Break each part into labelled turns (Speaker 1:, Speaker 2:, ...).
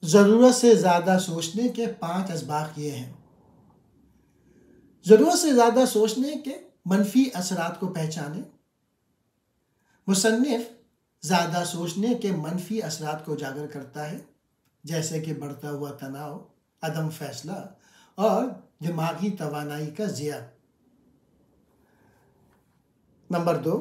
Speaker 1: ضرورت سے زیادہ سوچنے کے 5 اسباق یہ ہیں۔ ضرورت سے زیادہ سوچنے کے منفی اثرات کو پہچانیں۔ مصنف زیادہ سوچنے کے منفی اثرات کو اجاگر کرتا ہے، جیسے کہ بڑھتا ہوا تناؤ، عدم فیصلہ اور دماغی توانائی کا ضیاع۔ نمبر 2،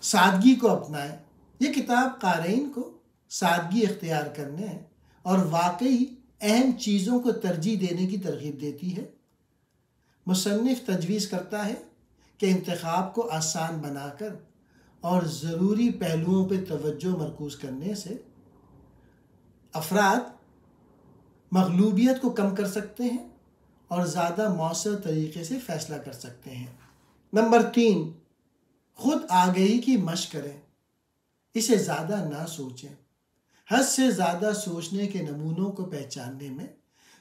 Speaker 1: سادگی کو اپنائیں۔ یہ کتاب قارئین کو سادگی اختیار کرنے اور واقعی اہم چیزوں کو ترجیح دینے کی ترغیب دیتی ہے۔ مصنف تجویز کرتا ہے کہ انتخاب کو آسان بنا کر اور ضروری پہلوؤں پہ توجہ مرکوز کرنے سے افراد مغلوبیت کو کم کر سکتے ہیں اور زیادہ مؤثر طریقے سے فیصلہ کر سکتے ہیں۔ نمبر 3، خود آگہی کی مشق کریں، اسے زیادہ نہ سوچیں۔ حد سے زیادہ سوچنے کے نمونوں کو پہچاننے میں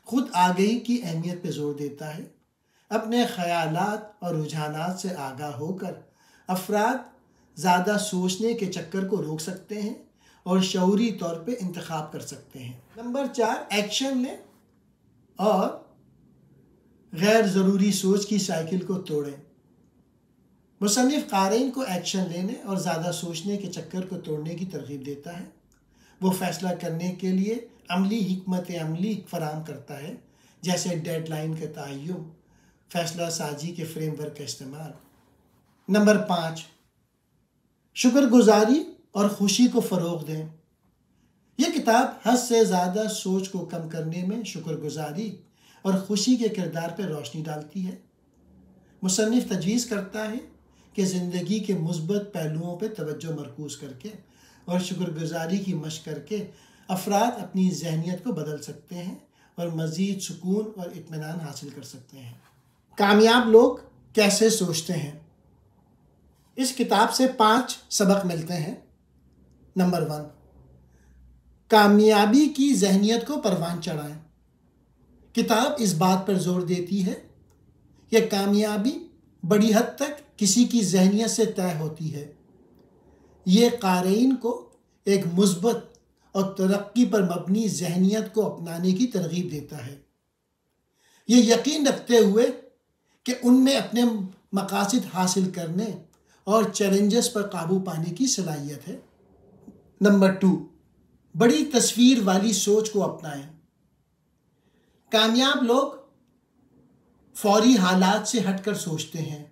Speaker 1: خود آگہی کی اہمیت پہ زور دیتا ہے۔ اپنے خیالات اور رجحانات سے آگاہ ہو کر افراد زیادہ سوچنے کے چکر کو روک سکتے ہیں اور شعوری طور پہ انتخاب کر سکتے ہیں۔ نمبر 4، ایکشن لیں اور غیر ضروری سوچ کی سائیکل کو توڑیں۔ مصنف قارئین کو ایکشن لینے اور زیادہ سوچنے کے چکر کو توڑنے کی ترغیب دیتا ہے۔ وہ فیصلہ کرنے کے لیے عملی حکمت عملی فراہم کرتا ہے، جیسے ڈیڈ لائن کا تعین، فیصلہ سازی کے فریم ورک کا استعمال۔ نمبر 5، شکر گزاری اور خوشی کو فروغ دیں۔ یہ کتاب حد سے زیادہ سوچ کو کم کرنے میں شکر گزاری اور خوشی کے کردار پر روشنی ڈالتی ہے۔ مصنف تجویز کرتا ہے کہ زندگی کے مثبت پہلوؤں پہ توجہ مرکوز کر کے اور شکر گزاری کی مشق کر کے افراد اپنی ذہنیت کو بدل سکتے ہیں اور مزید سکون اور اطمینان حاصل کر سکتے ہیں۔ کامیاب لوگ کیسے سوچتے ہیں؟ اس کتاب سے 5 سبق ملتے ہیں۔ نمبر 1، کامیابی کی ذہنیت کو پروان چڑھائیں۔ کتاب اس بات پر زور دیتی ہے کہ کامیابی بڑی حد تک کسی کی ذہنیت سے طے ہوتی ہے۔ یہ قارئین کو ایک مثبت اور ترقی پر مبنی ذہنیت کو اپنانے کی ترغیب دیتا ہے، یہ یقین رکھتے ہوئے کہ ان میں اپنے مقاصد حاصل کرنے اور چیلنجز پر قابو پانے کی صلاحیت ہے۔ نمبر 2، بڑی تصویر والی سوچ کو اپنائیں۔ کامیاب لوگ فوری حالات سے ہٹ کر سوچتے ہیں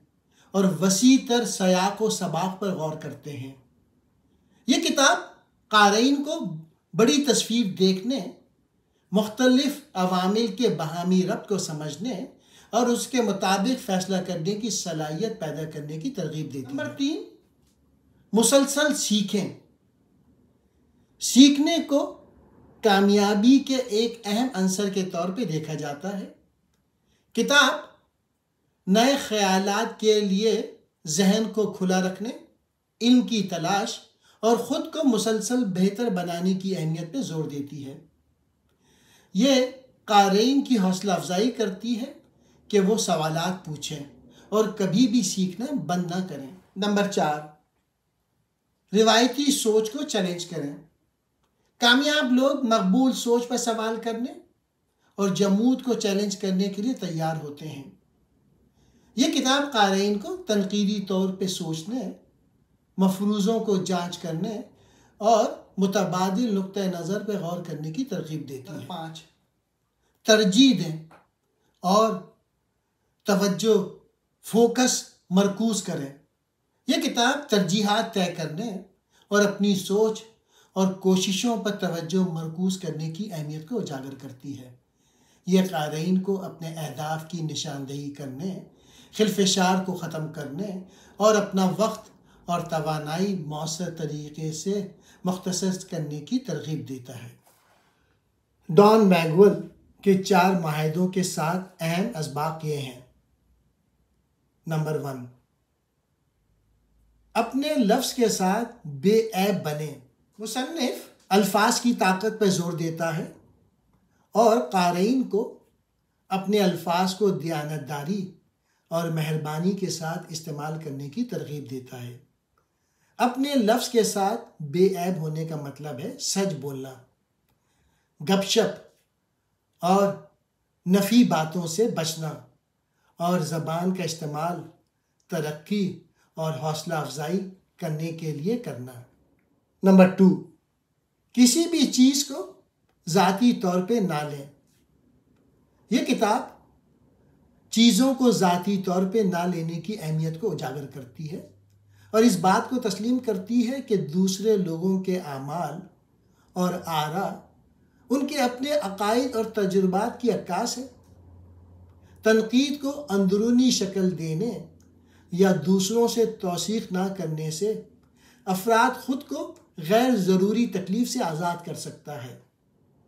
Speaker 1: اور وسیع تر سیاق و سباق پر غور کرتے ہیں۔ یہ کتاب قارئین کو بڑی تصویر دیکھنے، مختلف عوامل کے باہمی ربط کو سمجھنے اور اس کے مطابق فیصلہ کرنے کی صلاحیت پیدا کرنے کی ترغیب دیتی ہے۔ نمبر 3، مسلسل سیکھیں۔ سیکھنے کو کامیابی کے ایک اہم عنصر کے طور پہ دیکھا جاتا ہے۔ کتاب نئے خیالات کے لیے ذہن کو کھلا رکھنے، علم کی تلاش اور خود کو مسلسل بہتر بنانے کی اہمیت پہ زور دیتی ہے۔ یہ قارئین کی حوصلہ افزائی کرتی ہے کہ وہ سوالات پوچھیں اور کبھی بھی سیکھنا بند نہ کریں۔ نمبر 4، روایتی سوچ کو چیلنج کریں۔ کامیاب لوگ مقبول سوچ پر سوال کرنے اور جمود کو چیلنج کرنے کے لیے تیار ہوتے ہیں۔ یہ کتاب قارئین کو تنقیدی طور پہ سوچنے، مفروضوں کو جانچ کرنے اور متبادل نقطہ نظر پہ غور کرنے کی ترغیب دیتی ہے۔ 5، ترجیح دیں اور توجہ فوکس مرکوز کریں۔ یہ کتاب ترجیحات طے کرنے اور اپنی سوچ اور کوششوں پر توجہ مرکوز کرنے کی اہمیت کو اجاگر کرتی ہے۔ یہ قارئین کو اپنے اہداف کی نشاندہی کرنے، خلفشار کو ختم کرنے اور اپنا وقت اور توانائی مؤثر طریقے سے مختصر کرنے کی ترغیب دیتا ہے۔ ڈان میگول کے 4 معاہدوں کے 7 اہم اسباق یہ ہیں۔ نمبر 1، اپنے لفظ کے ساتھ بے عیب بنیں۔ مصنف الفاظ کی طاقت پر زور دیتا ہے اور قارئین کو اپنے الفاظ کو دیانتداری اور مہربانی کے ساتھ استعمال کرنے کی ترغیب دیتا ہے۔ اپنے لفظ کے ساتھ بے عیب ہونے کا مطلب ہے سچ بولنا، گپ شپ اور نفی باتوں سے بچنا اور زبان کا استعمال ترقی اور حوصلہ افزائی کرنے کے لیے کرنا۔ نمبر 2، کسی بھی چیز کو ذاتی طور پہ نہ لیں۔ یہ کتاب چیزوں کو ذاتی طور پہ نہ لینے کی اہمیت کو اجاگر کرتی ہے اور اس بات کو تسلیم کرتی ہے کہ دوسرے لوگوں کے اعمال اور آراء ان کے اپنے عقائد اور تجربات کی عکاس ہے۔ تنقید کو اندرونی شکل دینے یا دوسروں سے توثیق نہ کرنے سے افراد خود کو غیر ضروری تکلیف سے آزاد کر سکتا ہے۔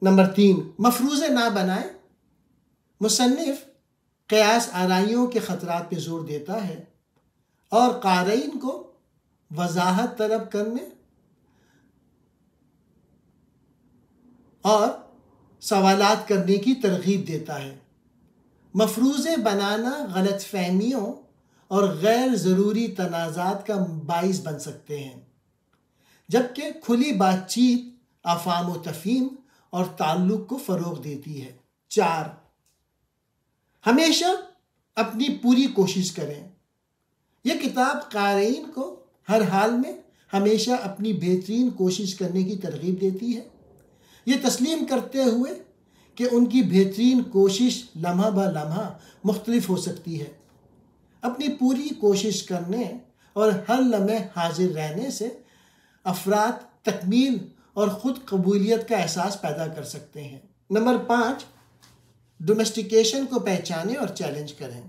Speaker 1: نمبر 3، مفروضے نہ بنائیں۔ مصنف قیاس آرائیوں کے خطرات پہ زور دیتا ہے اور قارئین کو وضاحت طلب کرنے اور سوالات کرنے کی ترغیب دیتا ہے۔ مفروضے بنانا غلط فہمیوں اور غیر ضروری تنازعات کا باعث بن سکتے ہیں، جبکہ کھلی بات چیت افہام و تفہیم اور تعلق کو فروغ دیتی ہے۔ 4، ہمیشہ اپنی پوری کوشش کریں۔ یہ کتاب قارئین کو ہر حال میں ہمیشہ اپنی بہترین کوشش کرنے کی ترغیب دیتی ہے، یہ تسلیم کرتے ہوئے کہ ان کی بہترین کوشش لمحہ بہ لمحہ مختلف ہو سکتی ہے۔ اپنی پوری کوشش کرنے اور ہر لمحے حاضر رہنے سے افراد تکمیل اور خود قبولیت کا احساس پیدا کر سکتے ہیں۔ نمبر 5، ڈومیسٹیکیشن کو پہچانیں اور چیلنج کریں۔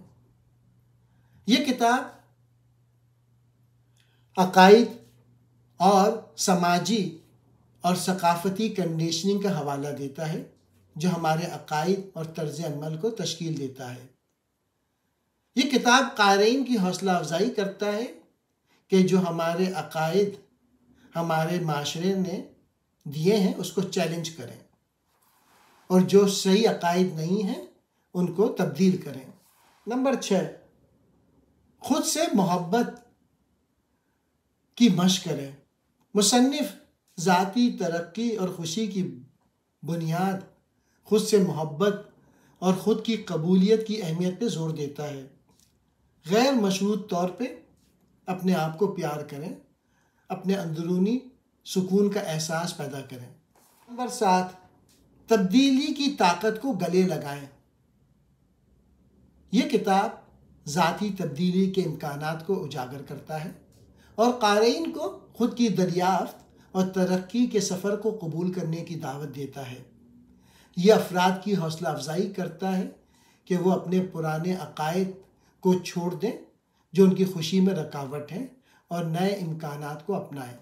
Speaker 1: یہ کتاب عقائد اور سماجی اور ثقافتی کنڈیشننگ کا حوالہ دیتا ہے جو ہمارے عقائد اور طرز عمل کو تشکیل دیتا ہے۔ یہ کتاب قارئین کی حوصلہ افزائی کرتا ہے کہ جو ہمارے عقائد ہمارے معاشرے نے دیے ہیں اس کو چیلنج کریں اور جو صحیح عقائد نہیں ہیں ان کو تبدیل کریں۔ نمبر 6، خود سے محبت کی مشق کریں۔ مصنف ذاتی ترقی اور خوشی کی بنیاد خود سے محبت اور خود کی قبولیت کی اہمیت پہ زور دیتا ہے۔ غیر مشروط طور پہ اپنے آپ کو پیار کریں، اپنے اندرونی سکون کا احساس پیدا کریں۔ نمبر 7، تبدیلی کی طاقت کو گلے لگائیں۔ یہ کتاب ذاتی تبدیلی کے امکانات کو اجاگر کرتا ہے اور قارئین کو خود کی دریافت اور ترقی کے سفر کو قبول کرنے کی دعوت دیتا ہے۔ یہ افراد کی حوصلہ افزائی کرتا ہے کہ وہ اپنے پرانے عقائد کو چھوڑ دیں جو ان کی خوشی میں رکاوٹ ہیں اور نئے امکانات کو اپنائیں۔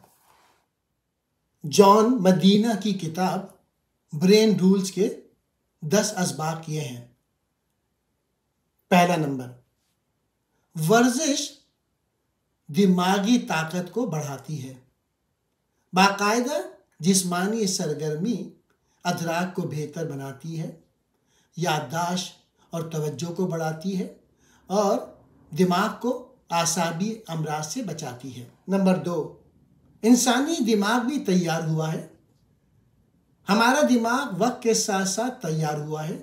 Speaker 1: جان مدینہ کی کتاب برین رولز کے 10 اسباق یہ ہیں۔ پہلا نمبر، ورزش دماغی طاقت کو بڑھاتی ہے۔ باقاعدہ جسمانی سرگرمی ادراک کو بہتر بناتی ہے، یادداشت اور توجہ کو بڑھاتی ہے اور دماغ کو اعصابی امراض سے بچاتی ہے۔ نمبر 2، انسانی دماغ بھی تیار ہوا ہے۔ ہمارا دماغ وقت کے ساتھ ساتھ تیار ہوا ہے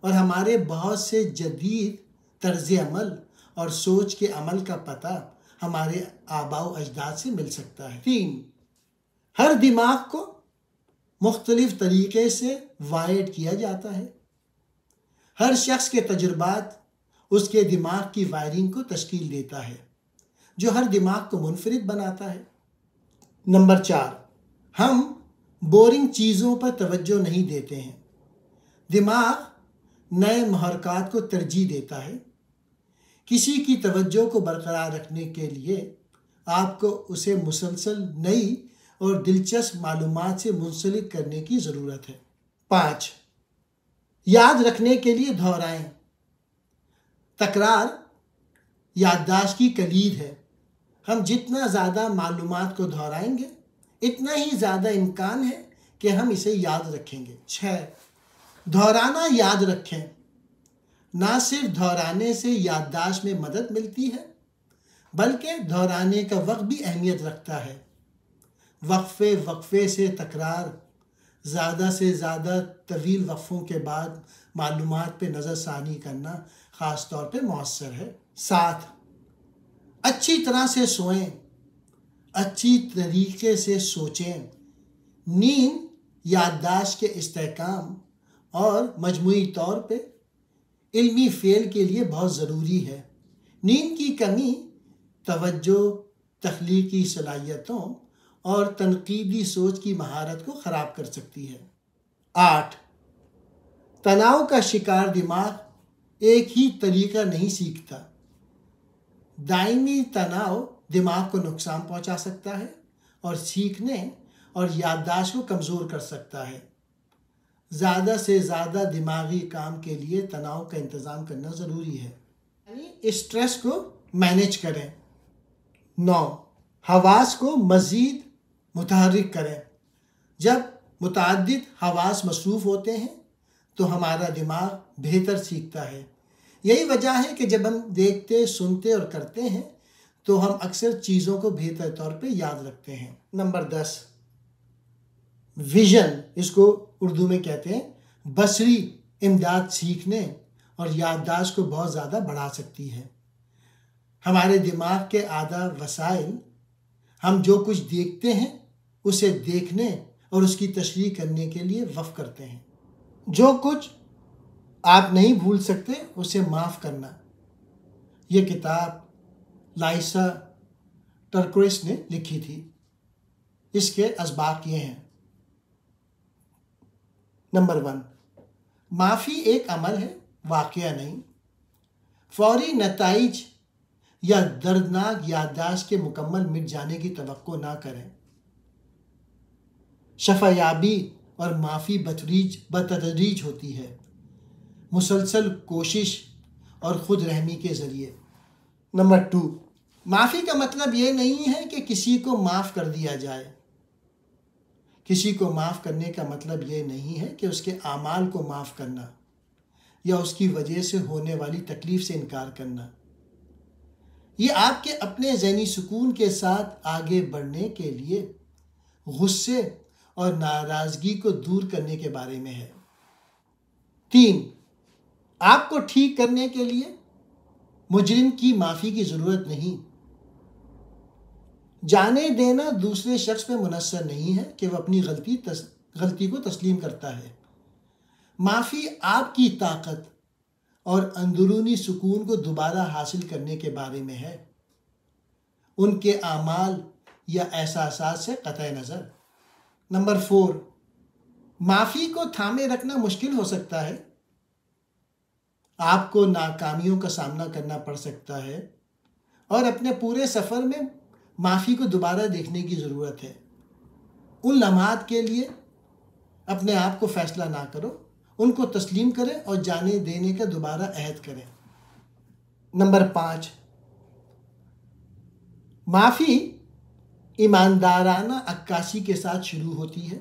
Speaker 1: اور ہمارے بہت سے جدید طرز عمل اور سوچ کے عمل کا پتہ ہمارے آباء و اجداد سے مل سکتا ہے۔ 3، ہر دماغ کو مختلف طریقے سے وائرڈ کیا جاتا ہے۔ ہر شخص کے تجربات اس کے دماغ کی وائرنگ کو تشکیل دیتا ہے جو ہر دماغ کو منفرد بناتا ہے۔ نمبر 4، ہم بورنگ چیزوں پر توجہ نہیں دیتے ہیں۔ دماغ نئے محرکات کو ترجیح دیتا ہے۔ کسی کی توجہ کو برقرار رکھنے کے لیے آپ کو اسے مسلسل نئی اور دلچسپ معلومات سے منسلک کرنے کی ضرورت ہے۔ 5، یاد رکھنے کے لیے دہرائیں۔ تکرار یادداشت کی کلید ہے۔ ہم جتنا زیادہ معلومات کو دہرائیں گے اتنا ہی زیادہ امکان ہے کہ ہم اسے یاد رکھیں گے۔ 6، دہرانا یاد رکھیں۔ نہ صرف دہرانے سے یادداشت میں مدد ملتی ہے بلکہ دہرانے کا وقت بھی اہمیت رکھتا ہے۔ وقفے سے تکرار زیادہ سے زیادہ طویل وقفوں کے بعد معلومات پہ نظر ثانی کرنا خاص طور پہ مؤثر ہے۔ 7، اچھی طرح سے سوئیں، اچھی طریقے سے سوچیں۔ نیند یادداشت کے استحکام اور مجموعی طور پہ علمی فعل کے لیے بہت ضروری ہے۔ نیند کی کمی توجہ، تخلیقی صلاحیتوں اور تنقیدی سوچ کی مہارت کو خراب کر سکتی ہے۔ 8، تناؤ کا شکار دماغ ایک ہی طریقہ نہیں سیکھتا۔ دائمی تناؤ دماغ کو نقصان پہنچا سکتا ہے اور سیکھنے اور یادداشت کو کمزور کر سکتا ہے۔ زیادہ سے زیادہ دماغی کام کے لیے تناؤ کا انتظام کرنا ضروری ہے، یعنی اسٹریس کو مینیج کریں۔ 9، حواس کو مزید متحرک کریں۔ جب متعدد حواس مصروف ہوتے ہیں تو ہمارا دماغ بہتر سیکھتا ہے۔ یہی وجہ ہے کہ جب ہم دیکھتے، سنتے اور کرتے ہیں تو ہم اکثر چیزوں کو بہتر طور پہ یاد رکھتے ہیں۔ نمبر 10، ویژن، اس کو اردو میں کہتے ہیں بصری امداد سیکھنے اور یادداشت کو بہت زیادہ بڑھا سکتی ہے۔ ہمارے دماغ کے اعضاء وسائل ہم جو کچھ دیکھتے ہیں اسے دیکھنے اور اس کی تشریح کرنے کے لیے وقف کرتے ہیں۔ جو کچھ آپ نہیں بھول سکتے اسے معاف کرنا۔ یہ کتاب لائسا ٹرکویس نے لکھی تھی۔ اس کے اسباق یہ ہیں۔ نمبر 1، معافی ایک عمل ہے، واقعہ نہیں۔ فوری نتائج یا دردناک یادداشت کے مکمل مٹ جانے کی توقع نہ کریں۔ شفا یابی اور معافی بتدریج ہوتی ہے، مسلسل کوشش اور خود رحمی کے ذریعے۔ نمبر 2، معافی کا مطلب یہ نہیں ہے کہ کسی کو معاف کر دیا جائے۔ کسی کو معاف کرنے کا مطلب یہ نہیں ہے کہ اس کے اعمال کو معاف کرنا یا اس کی وجہ سے ہونے والی تکلیف سے انکار کرنا۔ یہ آپ کے اپنے ذہنی سکون کے ساتھ آگے بڑھنے کے لیے غصے اور ناراضگی کو دور کرنے کے بارے میں ہے۔ 3، آپ کو ٹھیک کرنے کے لیے مجرم کی معافی کی ضرورت نہیں۔ جانے دینا دوسرے شخص پہ منحصر نہیں ہے کہ وہ اپنی غلطی کو تسلیم کرتا ہے۔ معافی آپ کی طاقت اور اندرونی سکون کو دوبارہ حاصل کرنے کے بارے میں ہے، ان کے اعمال یا احساسات سے قطع نظر۔ نمبر 4، معافی کو تھامے رکھنا مشکل ہو سکتا ہے۔ آپ کو ناکامیوں کا سامنا کرنا پڑ سکتا ہے اور اپنے پورے سفر میں معافی کو دوبارہ دیکھنے کی ضرورت ہے۔ ان لمحات کے لیے اپنے آپ کو فیصلہ نہ کرو، ان کو تسلیم کریں اور جانے دینے کا دوبارہ عہد کریں۔ نمبر 5، معافی ایماندارانہ عکاسی کے ساتھ شروع ہوتی ہے۔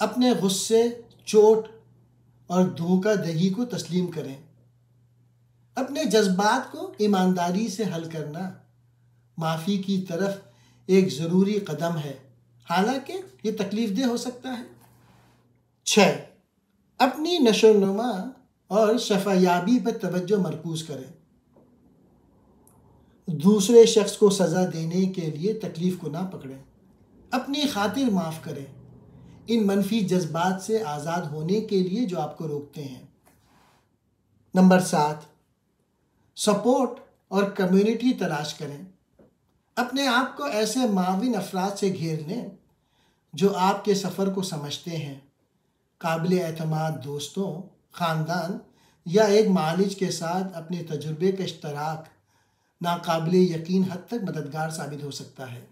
Speaker 1: اپنے غصے، چوٹ اور دھوکہ دہی کو تسلیم کریں۔ اپنے جذبات کو ایمانداری سے حل کرنا معافی کی طرف ایک ضروری قدم ہے، حالانکہ یہ تکلیف دہ ہو سکتا ہے۔ 6، اپنی نشو و نما اور شفا یابی پر توجہ مرکوز کریں۔ دوسرے شخص کو سزا دینے کے لیے تکلیف کو نہ پکڑیں، اپنی خاطر معاف کریں ان منفی جذبات سے آزاد ہونے کے لیے جو آپ کو روکتے ہیں۔ نمبر 7، سپورٹ اور کمیونٹی تلاش کریں۔ اپنے آپ کو ایسے معاون افراد سے گھیر لیں جو آپ کے سفر کو سمجھتے ہیں، قابل اعتماد دوستوں، خاندان یا ایک معالج کے ساتھ اپنے تجربے کا اشتراک ناقابل یقین حد تک مددگار ثابت ہو سکتا ہے۔